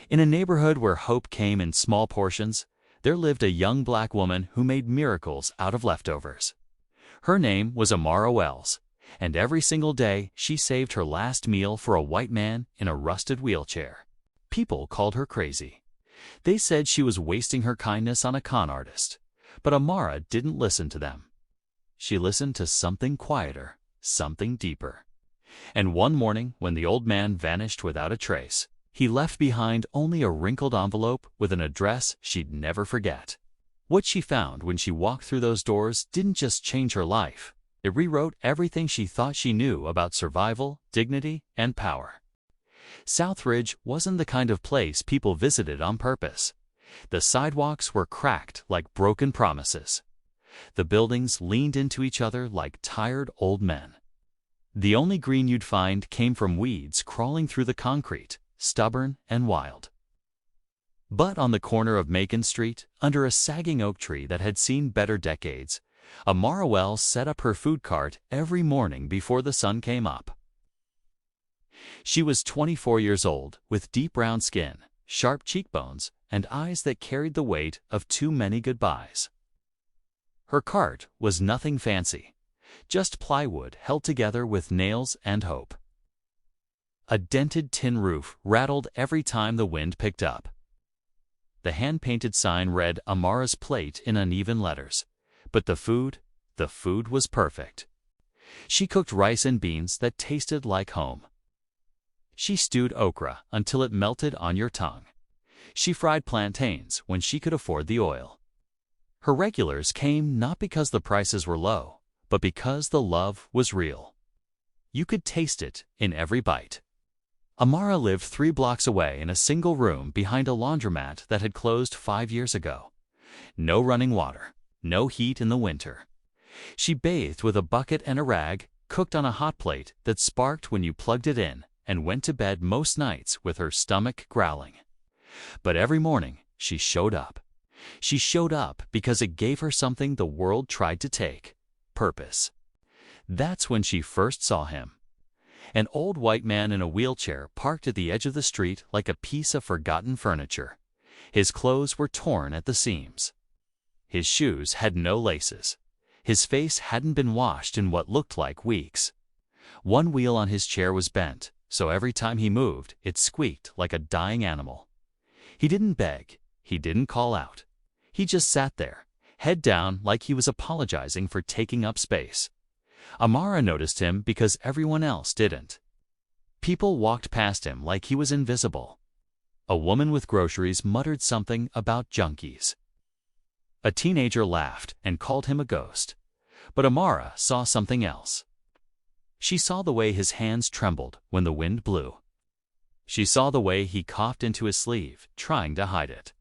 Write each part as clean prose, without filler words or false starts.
In a neighborhood where hope came in small portions, there lived a young black woman who made miracles out of leftovers. Her name was Amara Wells, and every single day she saved her last meal for a white man in a rusted wheelchair. People called her crazy. They said she was wasting her kindness on a con artist, but Amara didn't listen to them. She listened to something quieter, something deeper. And one morning, when the old man vanished without a trace, he left behind only a wrinkled envelope with an address she'd never forget. What she found when she walked through those doors didn't just change her life. It rewrote everything she thought she knew about survival, dignity, and power. Southridge wasn't the kind of place people visited on purpose. The sidewalks were cracked like broken promises. The buildings leaned into each other like tired old men. The only green you'd find came from weeds crawling through the concrete, stubborn and wild. But on the corner of Macon Street, under a sagging oak tree that had seen better decades, Amara Wells set up her food cart every morning before the sun came up. She was 24 years old, with deep brown skin, sharp cheekbones, and eyes that carried the weight of too many goodbyes. Her cart was nothing fancy, just plywood held together with nails and hope. A dented tin roof rattled every time the wind picked up. The hand-painted sign read Amara's plate in uneven letters, but the food was perfect. She cooked rice and beans that tasted like home. She stewed okra until it melted on your tongue. She fried plantains when she could afford the oil. Her regulars came not because the prices were low, but because the love was real. You could taste it in every bite. Amara lived 3 blocks away in a single room behind a laundromat that had closed 5 years ago. No running water, no heat in the winter. She bathed with a bucket and a rag, cooked on a hot plate that sparked when you plugged it in, and went to bed most nights with her stomach growling. But every morning, she showed up. She showed up because it gave her something the world tried to take: purpose. That's when she first saw him. An old white man in a wheelchair parked at the edge of the street like a piece of forgotten furniture. His clothes were torn at the seams. His shoes had no laces. His face hadn't been washed in what looked like weeks. One wheel on his chair was bent, so every time he moved, it squeaked like a dying animal. He didn't beg. He didn't call out. He just sat there, head down like he was apologizing for taking up space. Amara noticed him because everyone else didn't. People walked past him like he was invisible. A woman with groceries muttered something about junkies. A teenager laughed and called him a ghost. But Amara saw something else. She saw the way his hands trembled when the wind blew. She saw the way he coughed into his sleeve, trying to hide it.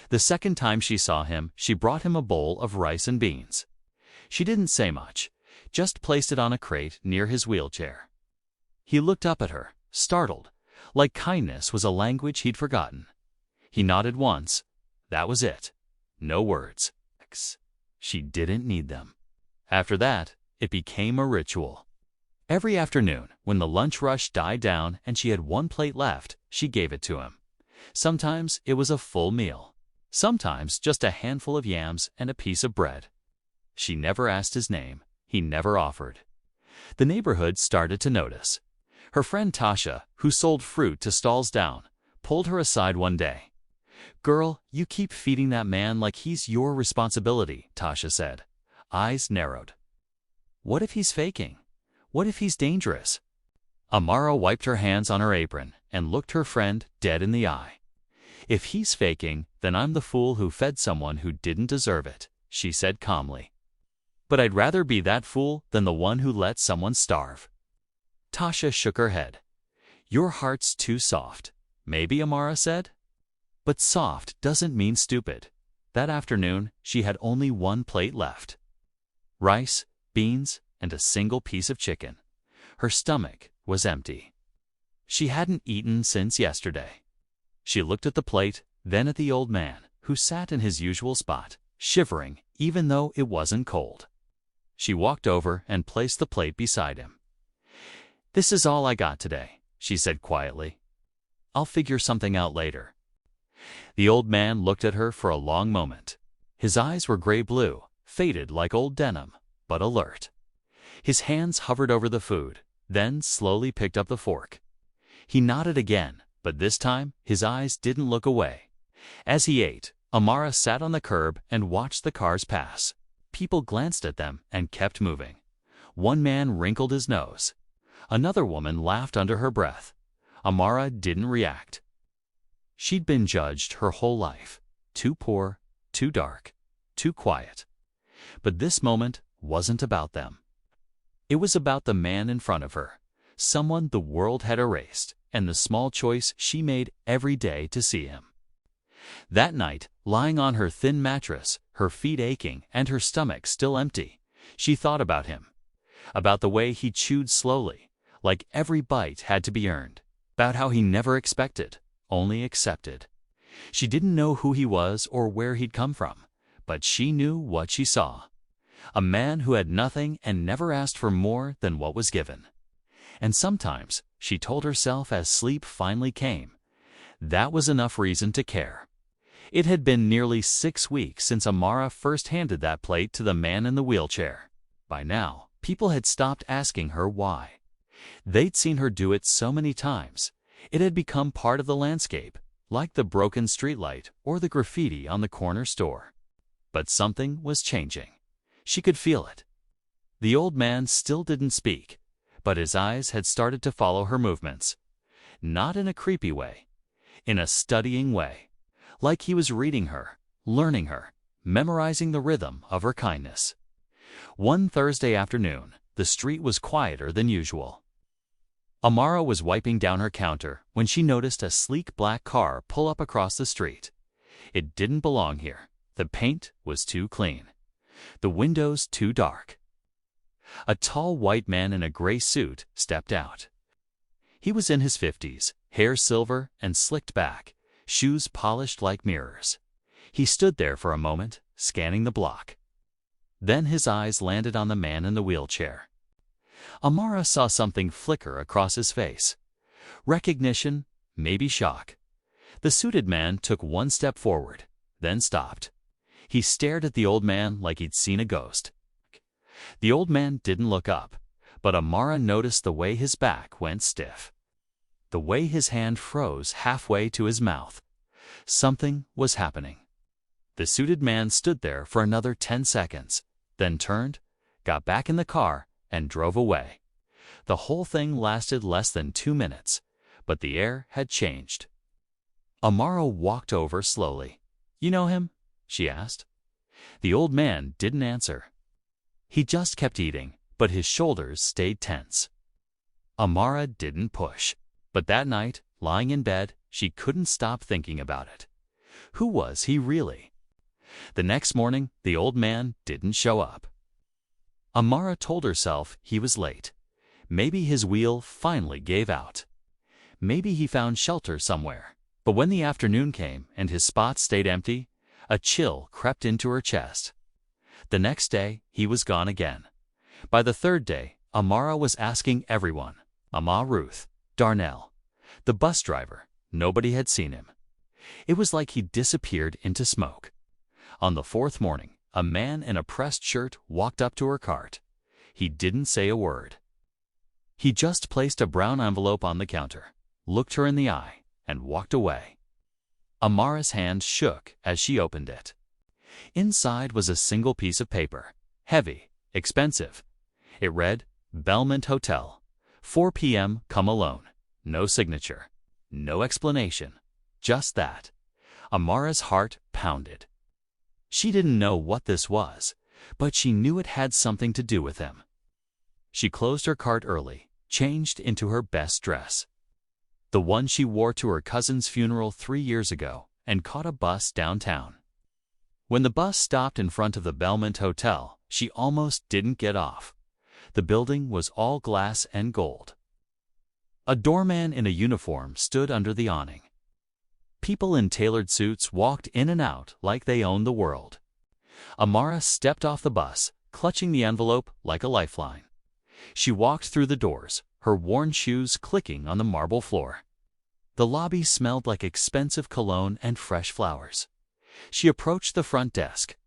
The second time she saw him, she brought him a bowl of rice and beans. She didn't say much, just placed it on a crate near his wheelchair. He looked up at her, startled, like kindness was a language he'd forgotten. He nodded once. That was it. No words. She didn't need them. After that, it became a ritual. Every afternoon, when the lunch rush died down and she had one plate left, she gave it to him. Sometimes it was a full meal. Sometimes just a handful of yams and a piece of bread. She never asked his name. He never offered. The neighborhood started to notice. Her friend Tasha, who sold fruit to stalls down, pulled her aside one day. "Girl, you keep feeding that man like he's your responsibility," Tasha said. Eyes narrowed. "What if he's faking? What if he's dangerous?" Amara wiped her hands on her apron and looked her friend dead in the eye. "If he's faking, then I'm the fool who fed someone who didn't deserve it," she said calmly. "But I'd rather be that fool than the one who let someone starve." Tasha shook her head. "Your heart's too soft." "Maybe," Amara said. "But soft doesn't mean stupid." That afternoon, she had only one plate left. Rice, beans, and a single piece of chicken. Her stomach was empty. She hadn't eaten since yesterday. She looked at the plate, then at the old man, who sat in his usual spot, shivering even though it wasn't cold. She walked over and placed the plate beside him. "This is all I got today," she said quietly. "I'll figure something out later." The old man looked at her for a long moment. His eyes were gray-blue, faded like old denim, but alert. His hands hovered over the food, then slowly picked up the fork. He nodded again, but this time his eyes didn't look away. As he ate, Amara sat on the curb and watched the cars pass. People glanced at them and kept moving. One man wrinkled his nose. Another woman laughed under her breath. Amara didn't react. She'd been judged her whole life. Too poor, too dark, too quiet. But this moment wasn't about them. It was about the man in front of her, someone the world had erased, and the small choice she made every day to see him. That night, lying on her thin mattress, her feet aching and her stomach still empty, she thought about him, about the way he chewed slowly, like every bite had to be earned, about how he never expected, only accepted. She didn't know who he was or where he'd come from, but she knew what she saw. A man who had nothing and never asked for more than what was given. And sometimes, she told herself as sleep finally came, that was enough reason to care. It had been nearly 6 weeks since Amara first handed that plate to the man in the wheelchair. By now, people had stopped asking her why. They'd seen her do it so many times. It had become part of the landscape, like the broken streetlight or the graffiti on the corner store. But something was changing. She could feel it. The old man still didn't speak, but his eyes had started to follow her movements. Not in a creepy way, in a studying way, like he was reading her, learning her, memorizing the rhythm of her kindness. One Thursday afternoon, the street was quieter than usual. Amara was wiping down her counter when she noticed a sleek black car pull up across the street. It didn't belong here. The paint was too clean. The windows too dark. A tall white man in a gray suit stepped out. He was in his 50s, hair silver and slicked back, shoes polished like mirrors. He stood there for a moment, scanning the block. Then his eyes landed on the man in the wheelchair. Amara saw something flicker across his face. Recognition, maybe shock. The suited man took one step forward, then stopped. He stared at the old man like he'd seen a ghost. The old man didn't look up, but Amara noticed the way his back went stiff. The way his hand froze halfway to his mouth. Something was happening. The suited man stood there for another 10 seconds, then turned, got back in the car, and drove away. The whole thing lasted less than 2 minutes, but the air had changed. Amara walked over slowly. "You know him?" she asked. The old man didn't answer. He just kept eating, but his shoulders stayed tense. Amara didn't push, but that night, lying in bed, she couldn't stop thinking about it. Who was he really? The next morning, the old man didn't show up. Amara told herself he was late. Maybe his wheel finally gave out. Maybe he found shelter somewhere. But when the afternoon came and his spot stayed empty, a chill crept into her chest. The next day, he was gone again. By the third day, Amara was asking everyone, Ruth, Darnell, the bus driver. Nobody had seen him. It was like he disappeared into smoke. On the fourth morning, a man in a pressed shirt walked up to her cart. He didn't say a word. He just placed a brown envelope on the counter, looked her in the eye, and walked away. Amara's hand shook as she opened it. Inside was a single piece of paper, heavy, expensive. It read, Belmont Hotel, 4 p.m. come alone. No signature, no explanation, just that. Amara's heart pounded. She didn't know what this was, but she knew it had something to do with him. She closed her cart early, changed into her best dress, the one she wore to her cousin's funeral 3 years ago, and caught a bus downtown. When the bus stopped in front of the Belmont Hotel, she almost didn't get off. The building was all glass and gold. A doorman in a uniform stood under the awning. People in tailored suits walked in and out like they owned the world. Amara stepped off the bus, clutching the envelope like a lifeline. She walked through the doors, her worn shoes clicking on the marble floor. The lobby smelled like expensive cologne and fresh flowers. She approached the front desk.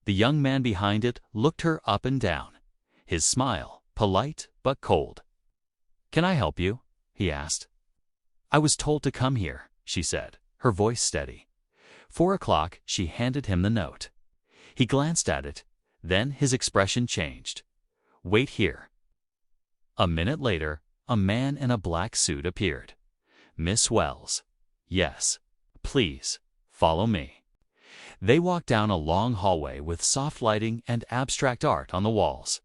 The young man behind it looked her up and down, his smile polite but cold. "Can I help you?" he asked. "I was told to come here," she said, her voice steady. 4 o'clock, she handed him the note. He glanced at it, then his expression changed. "Wait here." A minute later, a man in a black suit appeared. "Miss Wells." "Yes." "Please, follow me." They walked down a long hallway with soft lighting and abstract art on the walls.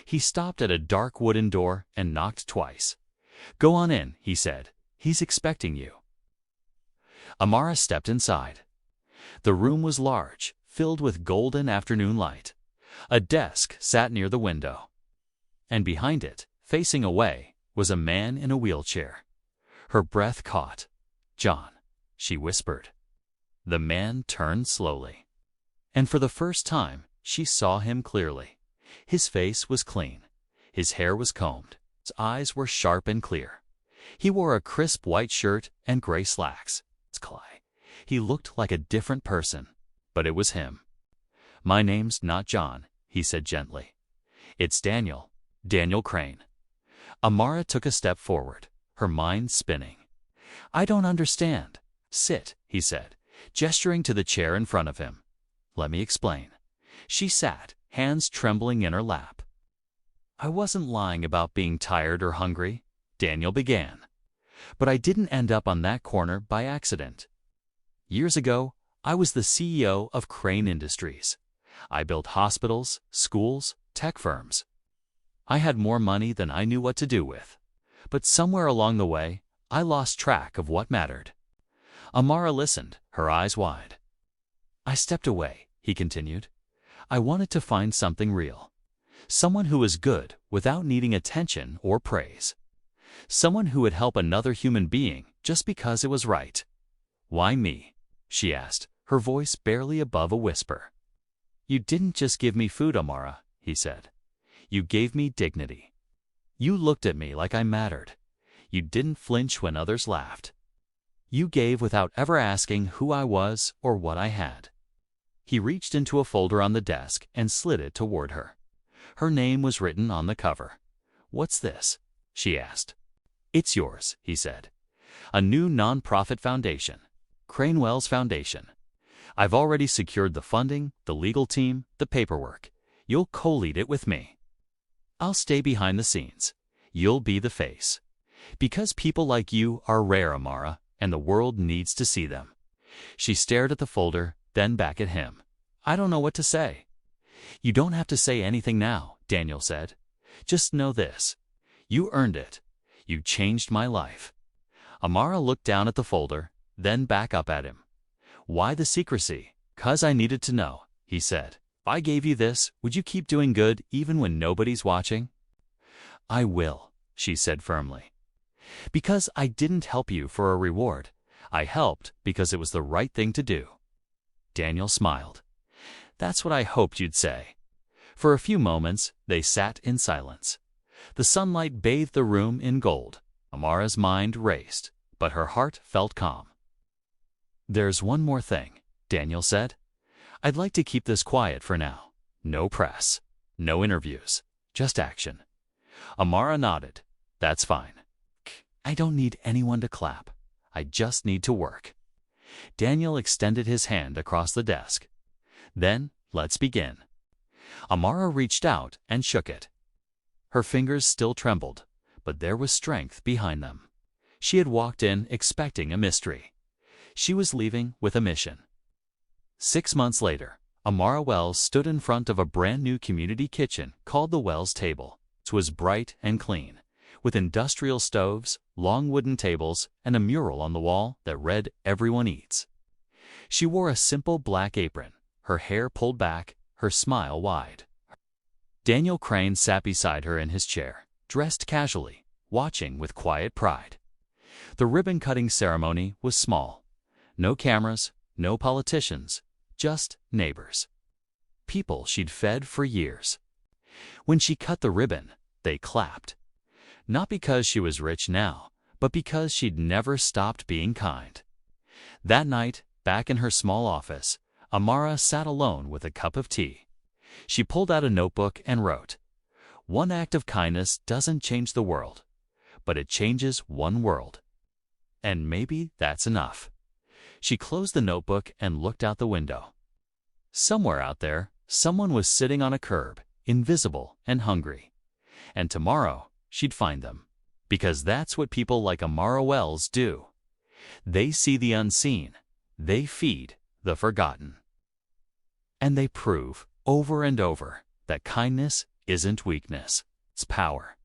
He stopped at a dark wooden door and knocked twice. "Go on in," he said. "He's expecting you." Amara stepped inside. The room was large, filled with golden afternoon light. A desk sat near the window. And behind it, facing away, was a man in a wheelchair. Her breath caught. "John," she whispered. The man turned slowly. And for the first time, she saw him clearly. His face was clean. His hair was combed. His eyes were sharp and clear. He wore a crisp white shirt and gray slacks. He looked like a different person, but it was him. "My name's not John," he said gently. "It's Daniel Crane." Amara took a step forward, her mind spinning. "I don't understand." "Sit," he said, gesturing to the chair in front of him. "Let me explain." She sat, hands trembling in her lap. "I wasn't lying about being tired or hungry," Daniel began. "But I didn't end up on that corner by accident. Years ago, I was the CEO of Crane Industries. I built hospitals, schools, tech firms. I had more money than I knew what to do with. But somewhere along the way, I lost track of what mattered." Amara listened, her eyes wide. "I stepped away," he continued. "I wanted to find something real. Someone who was good without needing attention or praise. Someone who would help another human being just because it was right." "Why me?" she asked, her voice barely above a whisper. "You didn't just give me food, Amara," he said. "You gave me dignity. You looked at me like I mattered. You didn't flinch when others laughed. You gave without ever asking who I was or what I had." He reached into a folder on the desk and slid it toward her. Her name was written on the cover. "What's this?" she asked. "It's yours," he said. "A new non-profit foundation, Cranewell's Foundation. I've already secured the funding, the legal team, the paperwork. You'll co-lead it with me. I'll stay behind the scenes. You'll be the face. Because people like you are rare, Amara, and the world needs to see them." She stared at the folder, then back at him. "I don't know what to say." "You don't have to say anything now," Daniel said. "Just know this. You earned it. You changed my life." Amara looked down at the folder, then back up at him. "Why the secrecy?" "'Cause I needed to know," he said. "If I gave you this, would you keep doing good even when nobody's watching?" "I will," she said firmly. "Because I didn't help you for a reward. I helped because it was the right thing to do." Daniel smiled. "That's what I hoped you'd say." For a few moments, they sat in silence. The sunlight bathed the room in gold. Amara's mind raced, but her heart felt calm. "There's one more thing," Daniel said. "I'd like to keep this quiet for now. No press, no interviews, just action." Amara nodded. "That's fine. I don't need anyone to clap. I just need to work." Daniel extended his hand across the desk. "Then, let's begin." Amara reached out and shook it. Her fingers still trembled, but there was strength behind them. She had walked in expecting a mystery. She was leaving with a mission. 6 months later, Amara Wells stood in front of a brand-new community kitchen called the Wells Table. It was bright and clean, with industrial stoves, long wooden tables, and a mural on the wall that read, "Everyone Eats." She wore a simple black apron, her hair pulled back, her smile wide. Daniel Crane sat beside her in his chair, dressed casually, watching with quiet pride. The ribbon-cutting ceremony was small. No cameras, no politicians, just neighbors. People she'd fed for years. When she cut the ribbon, they clapped. Not because she was rich now, but because she'd never stopped being kind. That night, back in her small office, Amara sat alone with a cup of tea. She pulled out a notebook and wrote, "One act of kindness doesn't change the world, but it changes one world. And maybe that's enough." She closed the notebook and looked out the window. Somewhere out there, someone was sitting on a curb, invisible and hungry. And tomorrow, she'd find them. Because that's what people like Amara Wells do. They see the unseen. They feed the forgotten. And they prove, over and over, that kindness isn't weakness, it's power.